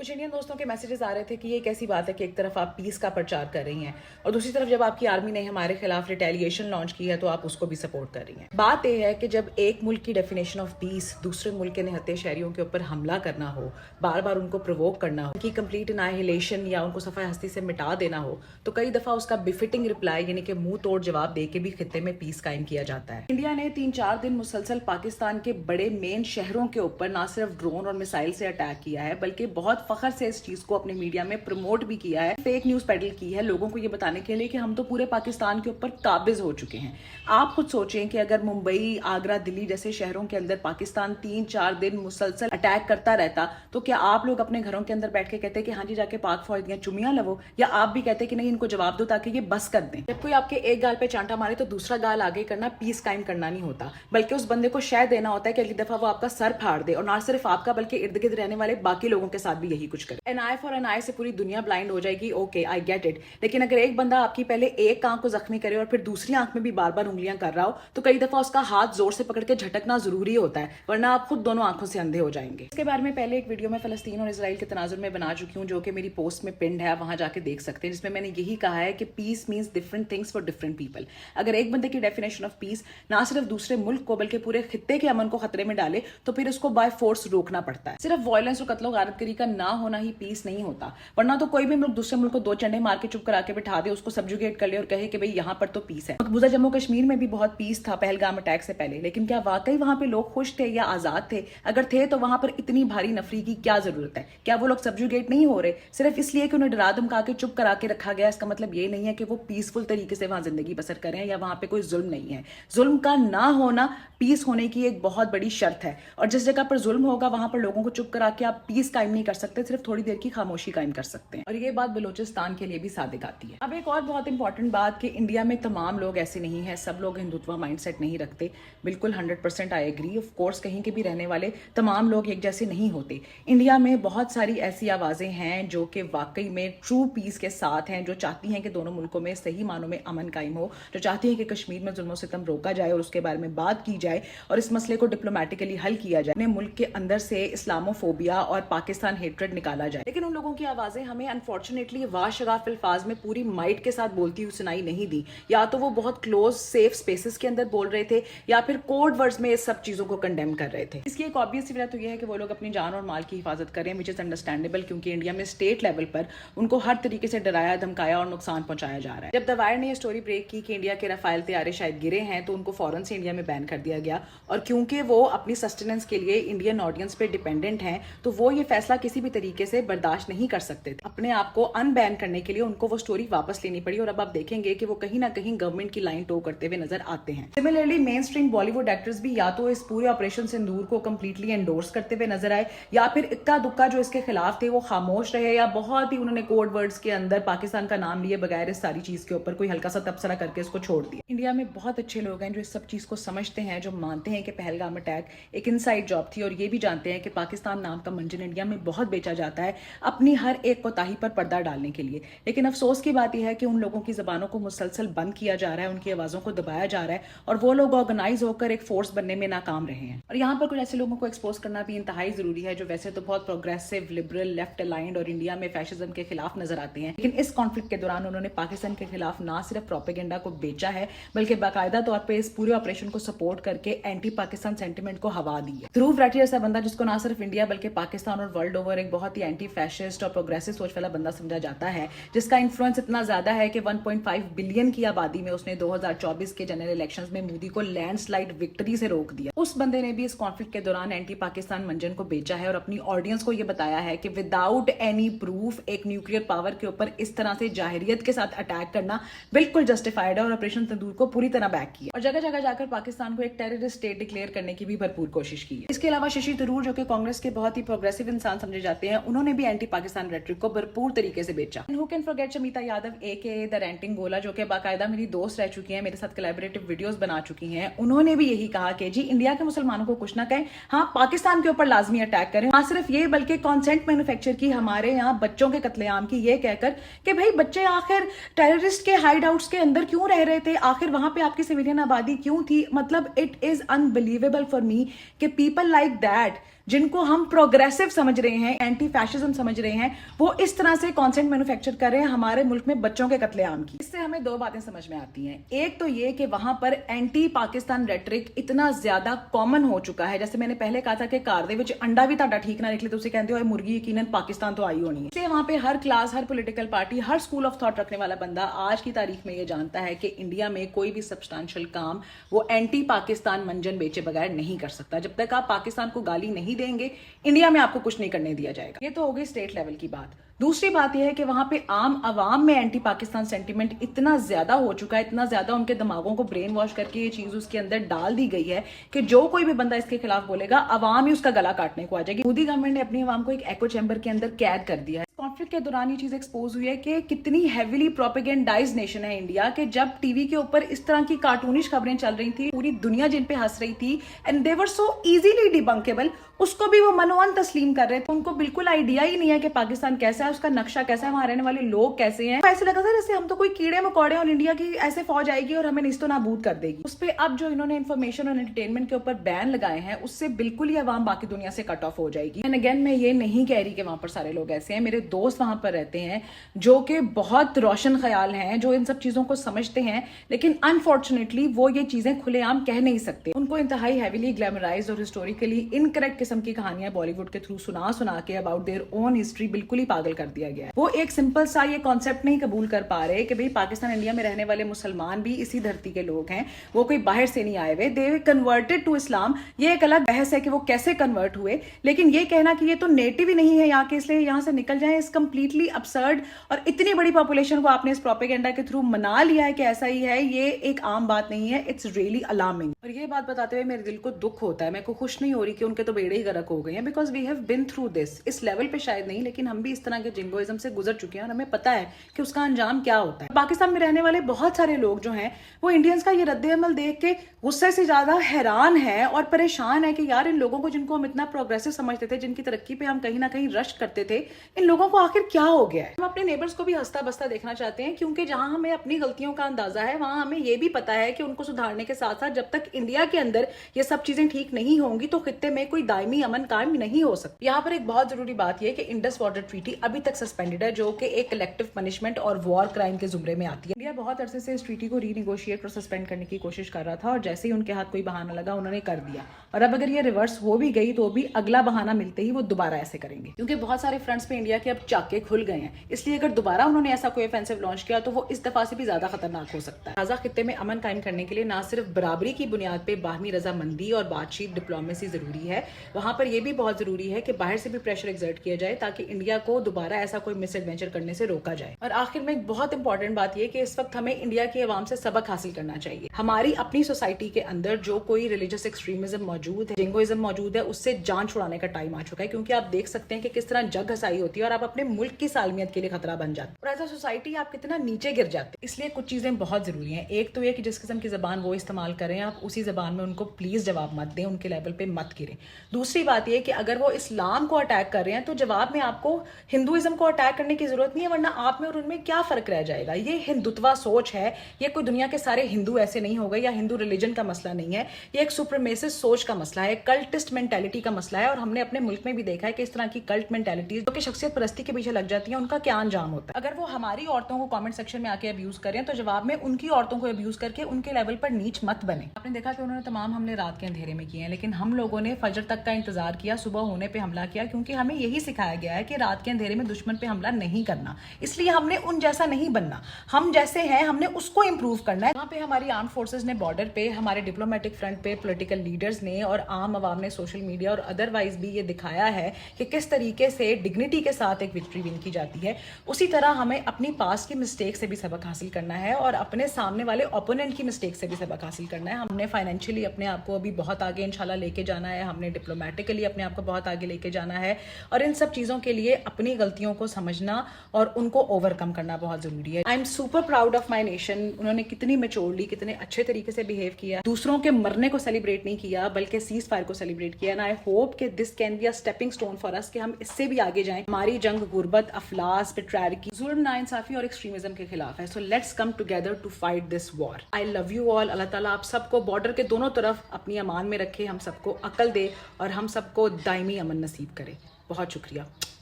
कुछ इंडियन दोस्तों के मैसेजेस आ रहे थे कि ये कैसी बात है कि एक तरफ आप पीस का प्रचार कर रही हैं और दूसरी तरफ जब आपकी आर्मी ने हमारे खिलाफ रिटेलिएशन लॉन्च की है तो आप उसको भी सपोर्ट कर रही हैं। बात यह है कि जब एक मुल्क की डेफिनेशन ऑफ पीस दूसरे मुल्क के निहत्थे शहरियों के ऊपर हमला करना हो, बार बार उनको प्रोवोक करना हो, उनकी कंप्लीट एनाहिलेशन या उनको सफाई हस्ती से मिटा देना हो, तो कई दफा उसका बिफिटिंग रिप्लाई यानी कि मुंह तोड़ जवाब दे के भी खित्ते में पीस कायम किया जाता है। इंडिया ने 3-4 दिन मुसलसल पाकिस्तान के बड़े मेन शहरों के ऊपर न सिर्फ ड्रोन और मिसाइल से अटैक किया है बल्कि बहुत फखर से इस चीज को अपने मीडिया में प्रमोट भी किया है, फेक न्यूज पेडल की है लोगों को ये बताने के लिए कि हम तो पूरे पाकिस्तान के ऊपर काबिज हो चुके हैं। आप खुद सोचें कि अगर मुंबई, आगरा, दिल्ली जैसे शहरों के अंदर पाकिस्तान 3-4 दिन मुसलसल अटैक करता रहता तो क्या आप लोग अपने घरों के अंदर बैठ के कहते कि हाँ जी जाके पाक फौज दियां चुमियां लवो, या आप भी कहते कि नहीं इनको जवाब दो ताकि ये बस कर दें। जब कोई आपके एक गाल पे चांटा मारे तो दूसरा गाल आगे करना पीस कायम करना नहीं होता, बल्कि उस बंदे को शय देना होता है कि अगली दफा वो आपका सर फाड़ दे, और ना सिर्फ आपका बल्कि इर्द गिर्द रहने वाले बाकी लोगों के साथ भी यही कुछ करे। एन आई फॉर एन आई से पूरी दुनिया ब्लाइंड हो जाएगी, ओके आई गेट इट, लेकिन अगर एक बंदा आपकी पहले एक आंख को जख्मी करे और फिर दूसरी आंख में भी बार बार उंगलियां कर रहा हो तो कई दफा उसका हाथ जोर से पकड़ के झटकना जरूरी होता है, वरना आप खुद दोनों आंखों से अंधे हो जाएंगे। इसके बारे में पहले एक वीडियो में फलस्तीन और इसराइल के तनाजुर में बना चुकी हूँ जो कि मेरी पोस्ट में पिंड है, आप वहां जाके देख सकते हैं, जिसमें मैंने यही कहा है कि peace means different things for different people. अगर एक बंदे की डेफिनेशन ऑफ पीस ना सिर्फ दूसरे मुल्क को बल्कि पूरे खित्ते के अमन को खतरे में डाले तो फिर उसको बाय फोर्स रोकना पड़ता है। सिर्फ वायलेंस और कत्लो गारतगरी का ना होना ही पीस नहीं होता, वरना तो कोई भी मुल्क दूसरे मुल्क को दो चंडे मार के चुप करा के बिठा दे, उसको सबजुगेट कर ले और कहे कि भाई यहाँ पर तो पीस है। मकबूजा जम्मू कश्मीर में भी बहुत पीस था पहलगाम अटैक से पहले, लेकिन क्या वाकई वहां पे लोग खुश थे या आजाद थे? अगर थे तो वहां पर इतनी भारी नफरी की क्या जरूरत है? क्या वो लोग सबजुगेट नहीं हो रहे सिर्फ इसलिए कि उन्हें डरा धमका के चुप करा के रखा गया? इसका मतलब ये नहीं है कि वो पीसफुल तरीके से वहां जिंदगी बसर करें या वहां पे कोई जुल्म नहीं है। जुल्म का ना होना पीस होने की एक बहुत बड़ी शर्त है, और जिस जगह पर जुल्म होगा वहां पर लोगों को चुप करा के आप पीस कायम नहीं कर सकते, सिर्फ थोड़ी देर की खामोशी कायम कर सकते हैं। और ये बात बलूचिस्तान के लिए भी सादिक आती है। अब एक और बहुत इंपॉर्टेंट बात कि इंडिया में तमाम लोग ऐसे नहीं है, सब लोग हिंदुत्व माइंडसेट नहीं रखते। बिल्कुल 100% आई एग्री। ऑफ कोर्स कहीं के भी रहने वाले तमाम लोग एक जैसे नहीं होते। इंडिया में बहुत सारी ऐसी आवाजें हैं जो कि वाकई में ट्रू पीस के साथ हैं, जो चाहती हैं कि दोनों मुल्कों में सही मानों में अमन कायम हो, जो चाहती हैं कि कश्मीर में जुल्म सितम रोका जाए और उसके बारे में बात की जाए और इस मसले को डिप्लोमेटिकली हल किया जाए, अपने मुल्क के अंदर से इस्लामोफोबिया और पाकिस्तान हेट्रेड निकाला जाए। लेकिन उन लोगों की आवाजें हमें अनफॉर्चुनेटली वाशगाफ अल्फाज में पूरी माइट के साथ बोलती हुई सुनाई नहीं दी। या तो वो बहुत क्लोज सेफ स्पेसेस के अंदर बोल रहे थे या फिर कोड वर्ड्स में इस सब चीजों को कंडेम कर रहे थे। इसकी एक ऑब्वियस सी वजह तो ये है कि वो लोग अपनी जान और माल की हिफाजत करें, विच इज अंडरस्टैंडेबल, क्योंकि इंडिया में स्टेट लेवल पर उनको हर तरीके से डराया, धमकाया और नुकसान पहुंचाया जा रहा है। जब द वायर ने ये स्टोरी ब्रेक की कि इंडिया के राफेल तैयारे शायद गिरे हैं तो उनको फौरन से इंडिया में बैन कर दिया गया, और क्योंकि वो अपनी सस्टेनेंस के लिए इंडियन ऑडियंस पे डिपेंडेंट हैं तो वो ये फैसला किसी भी तरीके से बर्दाश्त नहीं कर सकते थे। अपने आप को अनबैन करने के लिए उनको वो स्टोरी वापस लेनी पड़ी, और अब आप देखेंगे कि वो कहीं ना कहीं गवर्नमेंट की लाइन टो करते हुए नजर आते हैं। Similarly main stream Bollywood actors भी या तो इस पूरे ऑपरेशन सिंदूर को कंप्लीटली एंडोर्स करते हुए नजर आए, या फिर इक्का दुक्का जो इसके खिलाफ थे वो खामोश रहे, या बहुत ही उन्होंने कोड वर्ड्स के अंदर पाकिस्तान का नाम लिए बगैर इस सारी चीज के ऊपर कोई हल्का सा तबसरा करके इसको छोड़ दिया। इंडिया में बहुत अच्छे लोग हैं जो इस सब चीज को समझते हैं, जो मानते हैं कि पहलगाम अटैक एक इनसाइड जॉब थी, और ये भी जानते हैं कि पाकिस्तान नाम का मंजर इंडिया में बहुत बेचा जाता है अपनी हर एक कोताही पर पर्दा डालने के लिए। लेकिन अफसोस की बात यह है कि उन लोगों की जबानों को मुसलसल बंद किया जा रहा है, उनकी आवाजों को दबाया जा रहा है, और वो लोग ऑर्गेनाइज होकर एक फोर्स बनने में नाकाम रहे हैं। और यहाँ पर कुछ ऐसे लोगों को एक्सपोज करना भी इंतहाई जरूरी है जो वैसे तो बहुत प्रोग्रेसिव, लिबरल, लेफ्ट अलाइंड और इंडिया में फैशिज्म के खिलाफ नजर आते हैं, लेकिन इस कॉन्फ्लिक्ट के दौरान उन्होंने पाकिस्तान के खिलाफ ना सिर्फ प्रोपेगेंडा को बेचा है बल्कि बाकायदा तौर पर इस पूरे ऑपरेशन को सपोर्ट करके एंटी पाकिस्तान सेंटिमेंट को हवा दी है। ध्रुव राठी ऐसा बंदा जिसको ना सिर्फ इंडिया बल्कि पाकिस्तान और वर्ल्ड ओवर एक बहुत ही एंटी फैशिस्ट और प्रोग्रेसिव सोच वाला बंदा समझा जाता है, जिसका इन्फ्लुएंस इतना ज्यादा है कि 1.5 बिलियन की आबादी में उसने 2024 के जनरल इलेक्शंस में मोदी को लैंडस्लाइड विक्ट्री से रोक दिया। उस बंदे ने भी इस कॉन्फ्लिक्ट के दौरान एंटी पाकिस्तान मंजन को बेचा है और अपनी ऑडियंस को यह बताया है कि विदाउट एनी प्रूफ एक न्यूक्लियर पावर के ऊपर इस तरह से जाहिरियत के साथ अटैक करना बिल्कुल जस्टिफाइड है, और ऑपरेशन सिंदूर को पूरी तरह बैक किया और जगह जगह जाकर पाकिस्तान को एक टेररिस्ट स्टेट डिक्लेयर करने की भी भरपूर कोशिश की है। इसके अलावा शशि थरूर जो कि कांग्रेस के बहुत ही प्रोग्रेसिव इंसान समझे जाते हैं, उन्होंने भी एंटी पाकिस्तान रेटरिक को भरपूर तरीके से बेचा। Who can forget Shamita Yadav AKA the renting गोला, जो कि बाकायदा मेरी दोस्त रह चुकी हैं, मेरे साथ कोलैबोरेटिव वीडियोस बना चुकी हैं। उन्होंने भी यही कहा कि जी इंडिया के मुसलमानों को कुछ ना कहें, हाँ पाकिस्तान के ऊपर लाजमी अटैक करें, हाँ सिर्फ ये बल्कि कॉन्सेंट मैन्युफैक्चर की हमारे यहाँ बच्चों के कत्लेआम की, ये कहकर कि भाई बच्चे आखिर टेररिस्ट के हाइड आउट्स के अंदर क्यों रह रहे थे, आखिर वहां पे आपकी सिविलियन आबादी क्यों थी। मतलब it is unbelievable for me कि पीपल लाइक दैट جن کو ہم پروگریسو سمجھ رہے ہیں, اینٹی فیشزم سمجھ رہے ہیں, وہ اس طرح سے کانسینٹ مینوفیکچر کر رہے ہیں ہمارے ملک میں بچوں کے قتل عام کی. اس سے ہمیں دو باتیں سمجھ میں آتی ہیں. ایک تو یہ کہ وہاں پر اینٹی پاکستان ریٹرک اتنا زیادہ کامن ہو چکا ہے, جیسے میں نے پہلے کہا تھا کہ کار دے وچ انڈا بھی تہاڈا ٹھیک نہ نکلے تو اسے کہندے ہو مرغی یقیناً پاکستان تو آئی ہونی ہے. اس لیے وہاں پہ ہر کلاس, ہر پولیٹیکل پارٹی, ہر اسکول آف تھاٹ رکھنے والا بندہ آج کی تاریخ میں یہ جانتا ہے کہ انڈیا میں کوئی بھی سبسٹانشل کام وہ اینٹی پاکستان منجن بیچے بغیر نہیں کر سکتا. جب تک آپ پاکستان کو گالی نہیں دیں گے, انڈیا میں آپ کو کچھ نہیں کرنے دیا جائے گا. یہ تو ہوگی اسٹیٹ لیول کی بات. دوسری بات یہ ہے کہ وہاں پہ عام عوام میں اینٹی پاکستان سینٹیمنٹ اتنا زیادہ ہو چکا ہے, اتنا زیادہ ان کے دماغوں کو برین واش کر کے یہ چیز اس کے اندر ڈال دی گئی ہے کہ جو کوئی بھی بندہ اس کے خلاف بولے گا, عوام ہی اس کا گلا کاٹنے کو آ جائے گی. مودی گورنمنٹ نے اپنی عوام کو ایک ایکو چیمبر کے اندر قید کر دیا ہے. کانفلکٹ کے دوران یہ چیز ایکسپوز ہوئی ہے کہ کتنی ہیویلی پروپیگنڈائز نیشن ہے انڈیا, کہ جب ٹی وی کے اوپر اس طرح کی کارٹونش خبریں چل رہی تھی, پوری دنیا جن پہ ہنس رہی تھی, and they were so easily ڈیبنکیبل, اس کو بھی وہ منوان تسلیم کر رہے تھے. ان کو بالکل آئیڈیا ہی نہیں ہے کہ پاکستان کیسا ہے, اس کا نقشہ کیسا ہے, وہاں رہنے والے لوگ کیسے ہیں. ایسے لگا تھا جیسے ہم تو کوئی کیڑے مکوڑے, اور انڈیا کی ایسے فوج آئے گی اور ہمیں نیست و نابود کر دے گی. اس پہ اب جو انہوں نے انفارمیشن اور انٹرٹینمنٹ کے اوپر بین لگائے ہیں, اس سے بالکل ہی عوام باقی دنیا سے کٹ آف ہو جائے گی. اینڈ اگین میں یہ نہیں کہہ رہی کہ وہاں پر سارے لوگ ایسے ہیں. میرے دوست وہاں پر رہتے ہیں جو کہ بہت روشن خیال ہیں, جو ان سب چیزوں کو سمجھتے ہیں, لیکن انفارچونیٹلی وہ یہ چیزیں کھلے عام کہہ نہیں سکتے. ان کو انتہائی ہیویلی گلیمرائزڈ اور ہسٹوریکلی انکریکٹ قسم کی کہانیاں بالی ووڈ کے تھرو سنا کے اباؤٹ دیئر اون ہسٹری بالکل ہی پاگل کر دیا گیا ہے. وہ ایک سمپل سا یہ کانسیپٹ نہیں قبول کر پا رہے کہ بھئی پاکستان انڈیا میں رہنے والے مسلمان بھی اسی دھرتی کے لوگ ہیں, وہ کوئی باہر سے نہیں آئے ہوئے. دے کنورٹڈ ٹو اسلام. یہ ایک الگ بحث ہے کہ وہ کیسے کنورٹ ہوئے, لیکن یہ کہنا کہ یہ تو نیٹو ہی نہیں ہے یہاں کے اس لیے یہاں سے نکل جائیں, اس کمپلیٹلی ابسرڈ. اور اتنی بڑی پاپولیشن کو آپ نے اس پروپیگنڈا کے تھرو منا لیا ہے کہ ایسا ہی ہے, یہ ایک عام بات نہیں ہے. It's really alarming. اور یہ بات بتاتے ہوئے میرے دل کو دکھ ہوتا ہے, میں کو خوش نہیں ہو رہی کہ ان کے تو بیڑے ہی غرق ہو گئے ہیں, because we have been through this. اس لیول پہ شاید نہیں, لیکن ہم بھی اس طرح کے جنگوازم سے گزر چکے ہیں اور ہمیں پتا ہے کہ اس کا انجام کیا ہوتا ہے. پاکستان میں رہنے والے بہت سارے لوگ جو ہیں وہ انڈینز کا یہ رد عمل دیکھ کے غصے سے زیادہ حیران ہے اور پریشان ہے کہ یار ان لوگوں کو جن کو ہم اتنا پروگریسو سمجھتے تھے, جن کی ترقی پہ ہم کہیں نہ کہیں رش کرتے تھے, ان لوگوں کو آخر کیا ہو گیا ہے. ہم اپنے نیبرز کو بھی ہنستا بستا دیکھنا چاہتے ہیں, کیونکہ جہاں ہمیں اپنی غلطیوں کا اندازہ ہے وہاں ہمیں یہ بھی پتا ہے کہ ان کو سدھارنے کے ساتھ ساتھ جب تک انڈیا کے اندر یہ سب چیزیں ٹھیک نہیں ہوں گی تو خطے میں کوئی دائمی امن قائم نہیں ہو سکتا. یہاں پر ایک بہت ضروری بات یہ کہ انڈس واٹر ٹریٹی ابھی تک سسپینڈڈ ہے, جو کہ ایک کلیکٹو پنشمنٹ اور وار کرائم کے زمرے میں آتی ہے. انڈیا بہت عرصے سے اس ٹریٹی کو ری نیگوشیٹ اور سسپینڈ کرنے کی کوشش کر رہا تھا, اور جیسے ہی ان کے ہاتھ کوئی بہانہ لگا انہوں نے کر دیا. اور اب اگر یہ ریورس ہو بھی گئی تو بھی اگلا بہانہ ملتے ہی وہ دوبارہ ایسے کریں گے, کیونکہ بہت سارے فرنٹس پہ انڈیا کے اب چاکے کھل گئے ہیں. اس لیے اگر دوبارہ انہوں نے ایسا کوئی offensive لانچ کیا تو وہ اس دفعہ سے بھی زیادہ خطرناک ہو سکتا ہے. لہٰذا خطے میں امن قائم کرنے کے لیے نہ صرف برابری کی بنیاد پہ باہمی رضامندی اور بات چیت ڈپلومیسی ضروری ہے, وہاں پر یہ بھی بہت ضروری ہے کہ باہر سے بھی پریشر ایگزرٹ کیا جائے تاکہ انڈیا کو دوبارہ ایسا کوئی مس ایڈونچر کرنے سے روکا جائے. اور آخر میں ایک بہت انپورٹنٹ بات یہ کہ اس وقت ہمیں انڈیا کی عوام سے سبق حاصل کرنا چاہیے. ہماری اپنی سوسائٹی کے اندر جو کوئی ریلیجس ایکسٹریمزم موجود ہے, جنگوازم موجود ہے, اس سے جان چھڑانے کا ٹائم آ چکا ہے, کیونکہ آپ دیکھ سکتے ہیں کہ کس طرح جگ ہسائی ہوتی ہے اور آپ اپنے ملک کی سالمیت کے لیے خطرہ بن جاتے ہیں, اور ایز اے سوسائٹی آپ کتنا نیچے گر جاتے ہیں. اس لیے کچھ چیزیں بہت ضروری ہیں. ایک تو یہ کہ جس قسم کی زبان وہ استعمال کریں آپ اسی زبان میں ان کو پلیز جواب مت دیں, ان کے لیول پہ مت گریں. دوسری بات یہ کہ اگر وہ اسلام کو اٹیک کر رہے ہیں تو جواب میں آپ کو ہندوازم کو اٹیک کرنے کی ضرورت نہیں ہے, ورنہ آپ میں اور ان میں کیا فرق رہ جائے گا. یہ ہندوتوا سوچ ہے, یہ کوئی دنیا کے سارے ہندو ایسے نہیں ہو گئے, یا ہندو ریلیجن کا مسئلہ نہیں ہے, یہ ایک سپرمیسسٹ سوچ کا مسئلہ ہے, کلٹسٹ مینٹیلٹی کا مسئلہ ہے. اور ہم نے اپنے ملک میں بھی دیکھا ہے کہ اس طرح کی کلٹ مینٹیلٹیز جو کہ شخصیت پرستی کے پیچھے لگ جاتی ہیں, ان کا کیا انجام ہوتا ہے. اگر وہ ہماری عورتوں کو کامنٹ سیکشن میں آ کے ابیوز کریں تو جواب میں ان کی عورتوں کو ابیوز کر کے ان کے لیول پر نیچ مت بنے. آپ نے دیکھا کہ انہوں نے تمام حملے رات کے اندھیرے میں کیے ہیں, لیکن ہم لوگوں نے فجر تک کا انتظار کیا, صبح ہونے پہ حملہ کیا, کیونکہ ہمیں یہی سکھایا گیا ہے کہ رات کے اندھیرے میں دشمن پہ حملہ نہیں کرنا. اس لیے ہم نے ان جیسا نہیں بننا, ہم جیسے ہیں ہم نے اس کو امپروو کرنا ہے. وہاں پہ ہماری آرم فورسز نے بارڈر پہ, ہمارے ڈپلومیٹک فرنٹ پہ پولیٹیکل لیڈرز نے اور عام عوام نے سوشل میڈیا اور ادروائز بھی یہ دکھایا ہے کہ کس طریقے سے ڈگنیٹی کے ساتھ ایک وکٹری ون کی جاتی ہے. اسی طرح ہمیں اپنی پاس کی مسٹیک سے بھی سبق حاصل کرنا ہے اور اپنے سامنے والے اوپوننٹ کی مسٹیک سے بھی سبق حاصل کرنا ہے. ہم نے فائنینشلی اپنے آپ کو ابھی بہت آگے انشاءاللہ لے کے جانا ہے, ہم نے ڈپلومیٹکلی اپنے آپ کو بہت آگے لے کے جانا ہے, اور ان سب چیزوں کے لیے اپنی غلطیوں کو سمجھنا اور ان کو اوور کم کرنا بہت ضروری ہے. I am super proud proud of my nation, उन्होंने कितनी मेच्योरली, कितने अच्छे तरीके से बिहेव किया, दूसरों के मरने को सेलिब्रेट नहीं किया बल्कि सीज फायर को सेलिब्रेट किया। एंड आई होप कि this can be a stepping stone for us, कि हम इससे भी आगे जाएं। हमारी जंग गुर्बत, अफलास, पेट्रायर्की, जुल्म, नाइंसाफी और एक्सट्रीमिज्म के खिलाफ है। So let's come together to fight this war. I love you all. अल्लाह ताला आप सबको बॉर्डर के दोनों तरफ अपनी अमान में रखे, हम सबको अक्ल दे और हम सबको दायमी अमन नसीब करे। बहुत शुक्रिया।